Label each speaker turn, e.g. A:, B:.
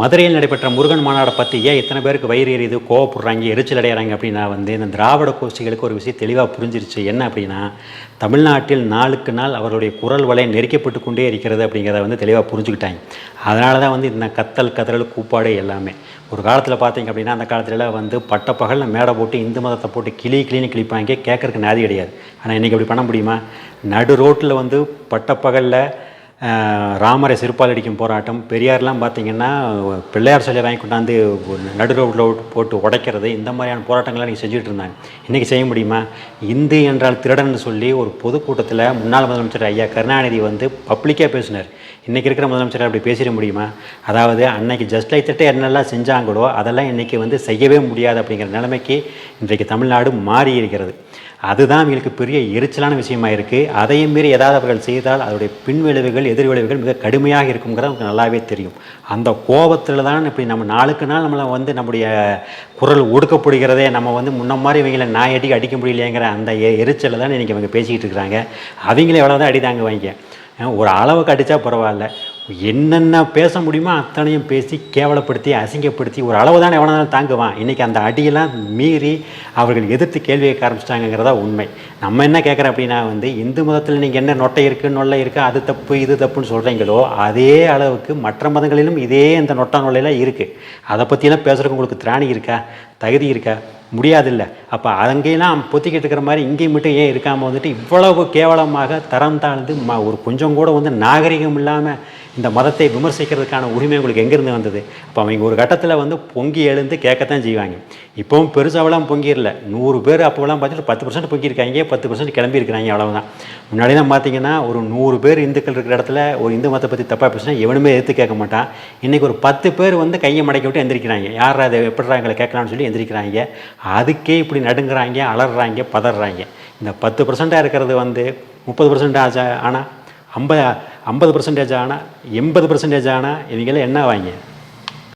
A: மதுரையில் நடைபெற்ற முருகன் மாநாடை பற்றி ஏன் இத்தனை பேருக்கு வயிறு எரியுது, கோவப்படுறாங்க, எரிச்சல் அடைகிறாங்க அப்படின்னா இந்த திராவிட கோஷ்டிகளுக்கு ஒரு விஷயம் தெளிவாக புரிஞ்சிருச்சு. என்ன அப்படின்னா, தமிழ்நாட்டில் நாளுக்கு நாள் அவருடைய குரல் வலை நெரிக்கப்பட்டு கொண்டே இருக்கிறது அப்படிங்கிறத தெளிவாக புரிஞ்சுக்கிட்டாங்க. அதனால தான் இந்த கத்தல் கதறல் கூப்பாடு எல்லாமே. ஒரு காலத்தில் பார்த்தீங்க அப்படின்னா, அந்த காலத்துலலாம் பட்டப்பகலில் மேடை போட்டு இந்து மதத்தை போட்டு கிளின்னு கிழிப்பாங்க, கேட்கறதுக்கு நாதி கிடையாது. ஆனால் இன்றைக்கி அப்படி பண்ண முடியுமா? நடு ரோட்டில் பட்டப்பகலில் ராமரை செருப்பால் அடிக்கும் போராட்டம், பெரியார்லாம் பார்த்திங்கன்னா பிள்ளையார் சிலை வாங்கி கொண்டாந்து நடு ரோட்டில் போட்டு உடைக்கிறது, இந்த மாதிரியான போராட்டங்கள்லாம் நீங்கள் செஞ்சுட்டு இருந்தாங்க. இன்றைக்கி செய்ய முடியுமா? இந்து என்றால் திருடன்னு சொல்லி ஒரு பொதுக்கூட்டத்தில் முன்னாள் முதலமைச்சர் ஐயா கருணாநிதி பப்ளிக்காக பேசினார். இன்றைக்கி இருக்கிற முதலமைச்சர் அப்படி பேசிட முடியுமா? அதாவது அன்னைக்கு ஜஸ்ட் லைக் தட்டு என்னெல்லாம் செஞ்சாங்களோ அதெல்லாம் இன்றைக்கி செய்யவே முடியாது அப்படிங்கிற நிலைமைக்கு இன்றைக்கு தமிழ்நாடு மாறி இருக்கிறது. அதுதான் அவங்களுக்கு பெரிய எரிச்சலான விஷயமாக இருக்குது. அதையும் மீறி ஏதாவது அவர்கள் செய்தால் அதோடைய பின்விளைவுகள் எதிர்விளைவுகள் மிக கடுமையாக இருக்குங்கிறது நமக்கு நல்லாவே தெரியும். அந்த கோபத்தில் தான் இப்படி நம்ம நாளுக்கு நாள் நம்மளை நம்முடைய குரல் ஒடுக்கப்படுகிறதே, நம்ம முன்ன மாதிரி இவங்களை நாயடி அடிக்க முடியலையேங்கிற அந்த எரிச்சலை தான் இன்றைக்கி இவங்க பேசிக்கிட்டு இருக்கிறாங்க. அவங்களே எவ்வளோதான் அடி தாங்க வாங்க, ஒரு அளவுக்கு அடித்தா பரவாயில்ல, என்னென்ன பேச முடியுமோ அத்தனையும் பேசி கேவலப்படுத்தி அசிங்கப்படுத்தி ஒரு அளவு தான் எவ்வளோ நாள் தாங்குவான். இன்றைக்கி அந்த அடியெல்லாம் மீறி அவர்கள் எதிர்த்து கேள்வி கேட்க ஆரம்பிச்சிட்டாங்கிறதா உண்மை. நம்ம என்ன கேட்குறோம் அப்படின்னா இந்து மதத்தில் நீங்கள் என்ன நொட்டை இருக்குது நொல்லை இருக்குது, அது தப்பு இது தப்புன்னு சொல்கிறீங்களோ அதே அளவுக்கு மற்ற மதங்களிலும் இதே இந்த நொட்டா நொல்லையெல்லாம் இருக்குது. அதை பற்றியெல்லாம் பேசுகிறதுக்கு உங்களுக்கு திராணி இருக்கா, தகுதி இருக்கா? முடியாதில்லை. அப்போ அங்கேயெல்லாம் பொத்திக்கிட்டு இருக்கிற மாதிரி இங்கேயும் மட்டும் ஏன் இருக்காமல் இவ்வளவு கேவலமாக தரம் தாழ்ந்து ஒரு கொஞ்சம் கூட நாகரிகம் இல்லாமல் இந்த மதத்தை விமர்சிக்கிறதுக்கான உரிமை உங்களுக்கு எங்கேருந்து வந்தது? அப்போ அவங்க ஒரு கட்டத்தில் பொங்கி எழுந்து கேட்கத்தான் செய்வாங்க. இப்போவும் பெருசாவெல்லாம் பொங்கிடல. 100 பேர் அப்போலாம் பார்த்துட்டு 10% பொங்கியிருக்காங்க, 10% கிளம்பியிருக்கிறாங்க, அவ்வளோதான். முன்னாடிலாம் பார்த்தீங்கன்னா ஒரு 100 பேர் இந்துக்கள் இருக்கிற இடத்துல ஒரு இந்து மதத்தை பற்றி தப்பாக பேசினா எவனுமே எடுத்து கேட்க மாட்டான். இன்றைக்கி ஒரு 10 பேர் கையை மடக்கி விட்டு எந்திரிக்கிறாங்க. யார் அதை எப்படிறா எங்களை கேட்கலான்னு சொல்லி எந்திரிக்கிறாங்க. அதுக்கே இப்படி நடுங்குறாங்க, அலறாங்க, பதறாங்க. இந்த 10% இருக்கிறது 30% ஆச்சா, ஆனால் 50% ஆனால் 80% ஆனால் இவங்களாம் என்ன வாங்க?